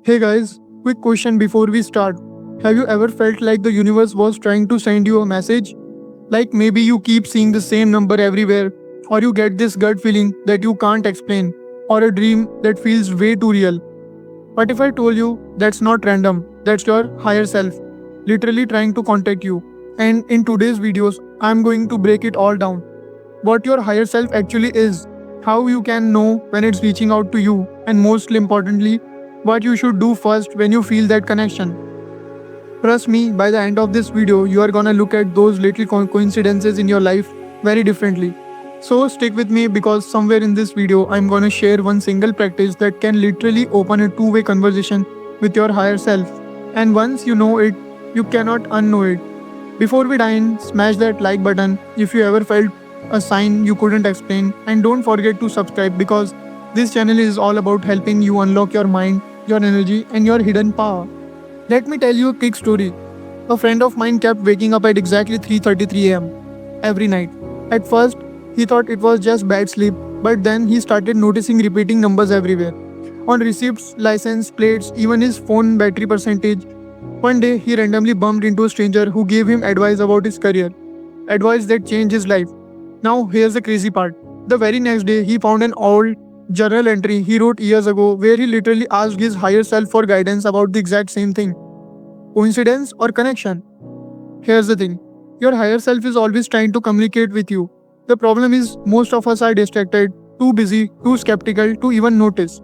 Hey guys, quick question before we start. Have you ever felt like the universe was trying to send you a message? Like maybe you keep seeing the same number everywhere, or you get this gut feeling that you can't explain, or a dream that feels way too real. What if I told you that's not random, that's your higher self, literally trying to contact you? And in today's videos, I'm going to break it all down. What your higher self actually is, how you can know when it's reaching out to you, and most importantly, what you should do first when you feel that connection. Trust me, by the end of this video, you are gonna look at those little coincidences in your life very differently. So stick with me because somewhere in this video, I'm gonna share one single practice that can literally open a two-way conversation with your higher self. And once you know it, you cannot unknow it. Before we dive in, smash that like button if you ever felt a sign you couldn't explain, and don't forget to subscribe because this channel is all about helping you unlock your mind, your energy, and your hidden power. Let me tell you a quick story. A friend of mine kept waking up at exactly 3:33 am every night. At first, he thought it was just bad sleep, but then he started noticing repeating numbers everywhere. On receipts, license plates, even his phone battery percentage. One day, he randomly bumped into a stranger who gave him advice about his career. Advice that changed his life. Now, here's the crazy part. The very next day, he found an old journal entry he wrote years ago where he literally asked his higher self for guidance about the exact same thing. Coincidence or connection? Here's the thing, your higher self is always trying to communicate with you. The problem is, most of us are distracted, too busy, too skeptical to even notice.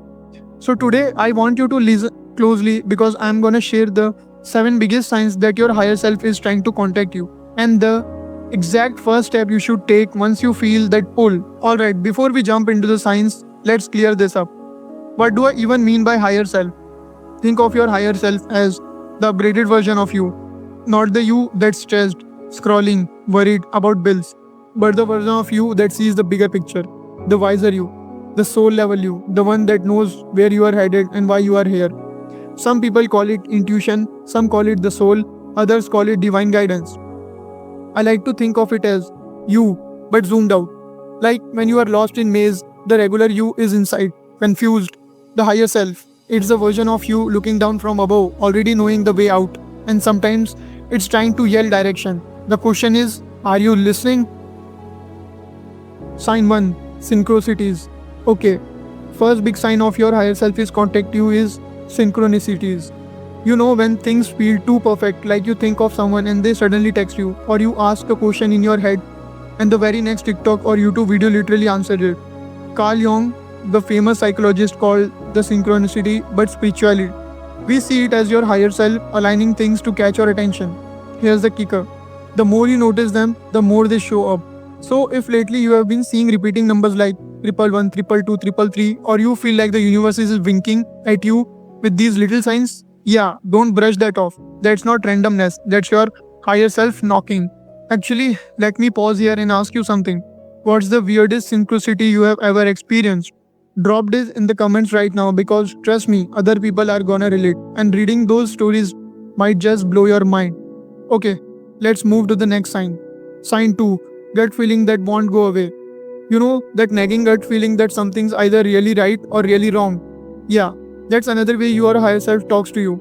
So, today I want you to listen closely because I'm gonna share the 7 biggest signs that your higher self is trying to contact you and the exact first step you should take once you feel that pull. Alright, before we jump into the signs, let's clear this up. What do I even mean by higher self? Think of your higher self as the upgraded version of you, not the you that's stressed, scrolling, worried about bills, but the version of you that sees the bigger picture, the wiser you, the soul level you, the one that knows where you are headed and why you are here. Some people call it intuition, some call it the soul, others call it divine guidance. I like to think of it as you, but zoomed out. Like when you are lost in maze, the regular you is inside, confused. The higher self, it's the version of you looking down from above, already knowing the way out. And sometimes it's trying to yell direction. The question is, are you listening? Sign 1, Synchronicities. Okay, first big sign of your higher self is contact you is synchronicities. You know when things feel too perfect, like you think of someone and they suddenly text you, or you ask a question in your head and the very next TikTok or YouTube video literally answered it. Carl Jung, the famous psychologist, called the synchronicity but spirituality. We see it as your higher self aligning things to catch your attention. Here's the kicker. The more you notice them, the more they show up. So if lately you have been seeing repeating numbers like 111, 222, 333, or you feel like the universe is winking at you with these little signs, yeah, don't brush that off. That's not randomness, that's your higher self knocking. Actually, let me pause here and ask you something. What's the weirdest synchronicity you have ever experienced? Drop this in the comments right now because trust me, other people are gonna relate, and reading those stories might just blow your mind. Okay, let's move to the next sign. Sign 2, gut feeling that won't go away. You know, that nagging gut feeling that something's either really right or really wrong. Yeah, that's another way your higher self talks to you.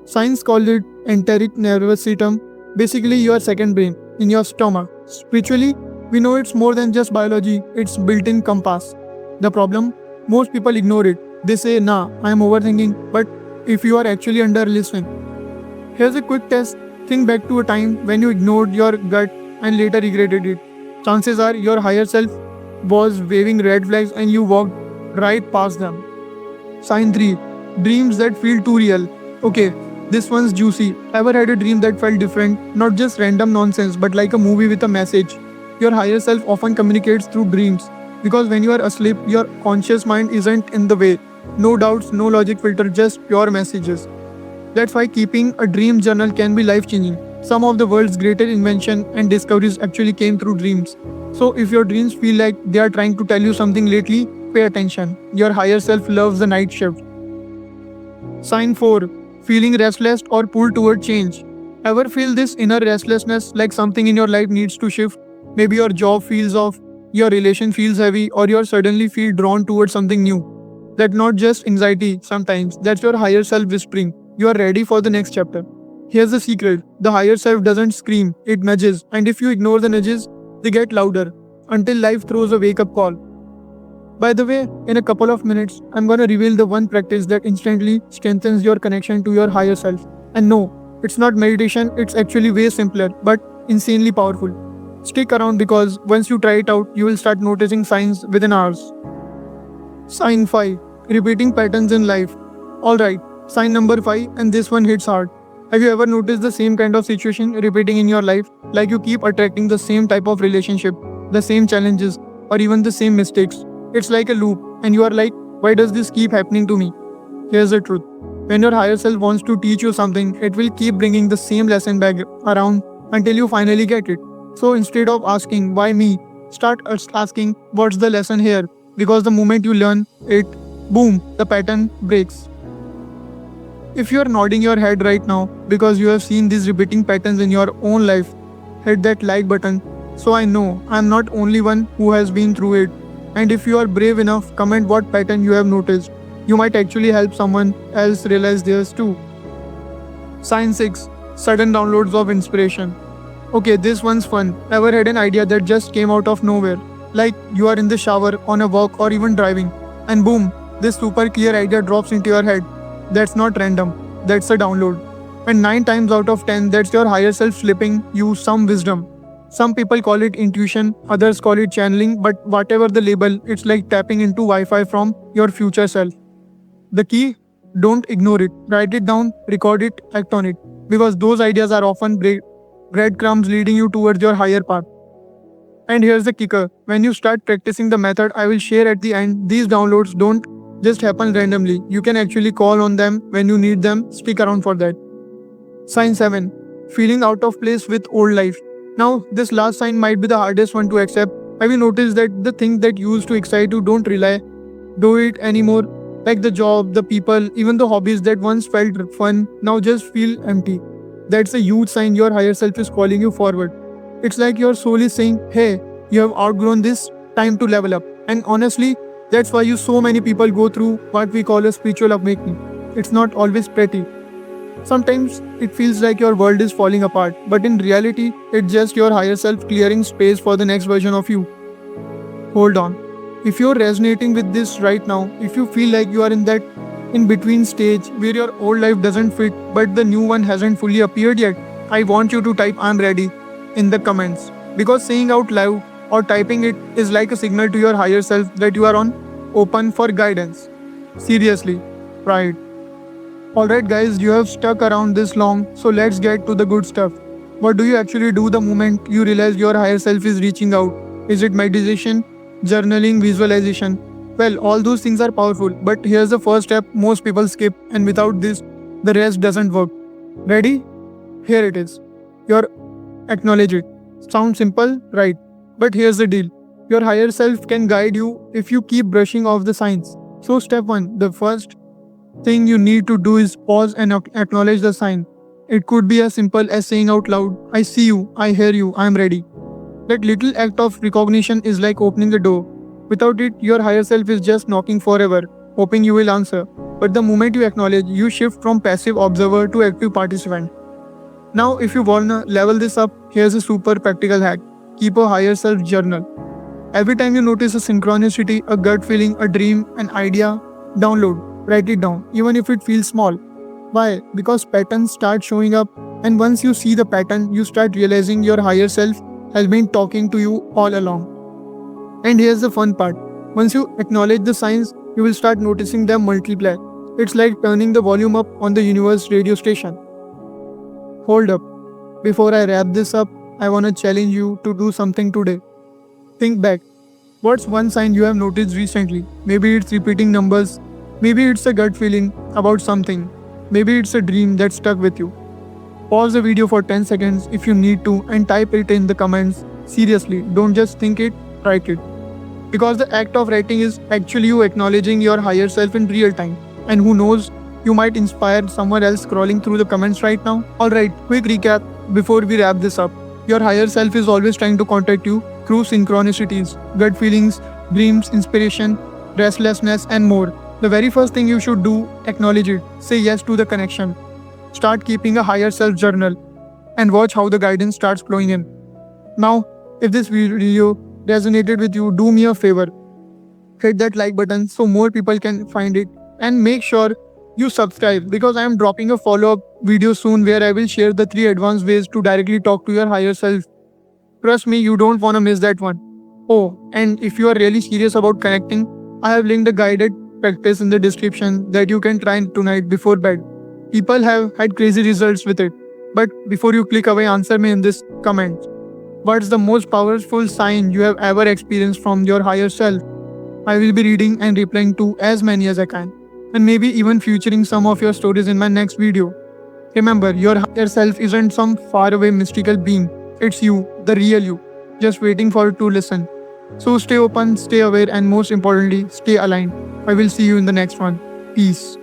Science called it enteric nervous system, basically your second brain in your stomach. Spiritually, we know it's more than just biology, it's built-in compass. The problem? Most people ignore it. They say, nah, I am overthinking, but if you are actually under listening. Here's a quick test. Think back to a time when you ignored your gut and later regretted it. Chances are your higher self was waving red flags and you walked right past them. Sign 3, dreams that feel too real. Okay, this one's juicy. Ever had a dream that felt different? Not just random nonsense, but like a movie with a message. Your higher self often communicates through dreams. Because when you are asleep, your conscious mind isn't in the way. No doubts, no logic filter, just pure messages. That's why keeping a dream journal can be life-changing. Some of the world's greatest inventions and discoveries actually came through dreams. So if your dreams feel like they are trying to tell you something lately, pay attention. Your higher self loves the night shift. Sign 4, feeling restless or pulled toward change. Ever feel this inner restlessness like something in your life needs to shift? Maybe your job feels off, your relation feels heavy, or you suddenly feel drawn towards something new. That's not just anxiety sometimes, that's your higher self whispering. You are ready for the next chapter. Here's the secret, the higher self doesn't scream, it nudges, and if you ignore the nudges, they get louder until life throws a wake up call. By the way, in a couple of minutes, I'm gonna reveal the one practice that instantly strengthens your connection to your higher self. And no, it's not meditation, it's actually way simpler, but insanely powerful. Stick around because once you try it out, you will start noticing signs within hours. Sign 5. Repeating patterns in life. Alright, sign number 5, and this one hits hard. Have you ever noticed the same kind of situation repeating in your life? Like you keep attracting the same type of relationship, the same challenges, or even the same mistakes. It's like a loop, and you are like, why does this keep happening to me? Here's the truth. When your higher self wants to teach you something, it will keep bringing the same lesson back around until you finally get it. So instead of asking, why me? Start asking, what's the lesson here? Because the moment you learn it, boom, the pattern breaks. If you are nodding your head right now because you have seen these repeating patterns in your own life, hit that like button so I know I'm not only one who has been through it. And if you are brave enough, comment what pattern you have noticed. You might actually help someone else realize theirs too. Sign 6. Sudden downloads of inspiration. Okay, this one's fun. Ever had an idea that just came out of nowhere? Like you are in the shower, on a walk, or even driving, and boom, this super clear idea drops into your head. That's not random, that's a download. And 9 times out of 10, that's your higher self slipping you some wisdom. Some people call it intuition, others call it channeling, but whatever the label, it's like tapping into Wi Fi from your future self. The key? Don't ignore it. Write it down, record it, act on it. Because those ideas are often breadcrumbs leading you towards your higher path. And here's the kicker, when you start practicing the method I will share at the end, these downloads don't just happen randomly. You can actually call on them when you need them. Stick around for that. Sign 7. Feeling out of place with old life. Now, this last sign might be the hardest one to accept. Have you noticed that the things that used to excite you don't do it anymore? Like the job, the people, even the hobbies that once felt fun now just feel empty. That's a huge sign your higher self is calling you forward. It's like your soul is saying, hey, you have outgrown this, time to level up. And honestly, that's why so many people go through what we call a spiritual awakening. It's not always pretty. Sometimes it feels like your world is falling apart, but in reality, it's just your higher self clearing space for the next version of you. Hold on. If you're resonating with this right now, if you feel like you are in that in between stage where your old life doesn't fit but the new one hasn't fully appeared yet, I want you to type I'm ready in the comments, because saying out loud or typing it is like a signal to your higher self that you are open for guidance. Seriously, right. Alright guys, you have stuck around this long, so let's get to the good stuff. What do you actually do the moment you realize your higher self is reaching out? Is it meditation, journaling, visualization? Well, all those things are powerful, but here's the first step most people skip, and without this, the rest doesn't work. Ready? Here it is. Your acknowledge it. Sounds simple, right? But here's the deal. Your higher self can guide you if you keep brushing off the signs. So step 1, the first thing you need to do is pause and acknowledge the sign. It could be as simple as saying out loud, I see you, I hear you, I am ready. That little act of recognition is like opening the door. Without it, your higher self is just knocking forever, hoping you will answer. But the moment you acknowledge, you shift from passive observer to active participant. Now, if you wanna level this up, here's a super practical hack. Keep a higher self journal. Every time you notice a synchronicity, a gut feeling, a dream, an idea, download, write it down, even if it feels small. Why? Because patterns start showing up, and once you see the pattern, you start realizing your higher self has been talking to you all along. And here's the fun part. Once you acknowledge the signs, you will start noticing them multiply. It's like turning the volume up on the universe radio station. Hold up. Before I wrap this up, I want to challenge you to do something today. Think back. What's one sign you have noticed recently? Maybe it's repeating numbers. Maybe it's a gut feeling about something. Maybe it's a dream that stuck with you. Pause the video for 10 seconds if you need to and type it in the comments. Seriously, don't just think it, write it. Because the act of writing is actually you acknowledging your higher self in real time. And who knows, you might inspire someone else scrolling through the comments right now. Alright, quick recap before we wrap this up. Your higher self is always trying to contact you through synchronicities, gut feelings, dreams, inspiration, restlessness, and more. The very first thing you should do, acknowledge it. Say yes to the connection. Start keeping a higher self journal and watch how the guidance starts flowing in. Now, if this video resonated with you, do me a favor. Hit that like button so more people can find it, and make sure you subscribe because I am dropping a follow-up video soon where I will share the 3 advanced ways to directly talk to your higher self. Trust me, you don't want to miss that one. Oh, and if you are really serious about connecting, I have linked a guided practice in the description that you can try tonight before bed. People have had crazy results with it. But before you click away, answer me in this comment. What's the most powerful sign you have ever experienced from your higher self? I will be reading and replying to as many as I can, and maybe even featuring some of your stories in my next video. Remember, your higher self isn't some faraway mystical being. It's you, the real you, just waiting for you to listen. So stay open, stay aware, and most importantly, stay aligned. I will see you in the next one. Peace.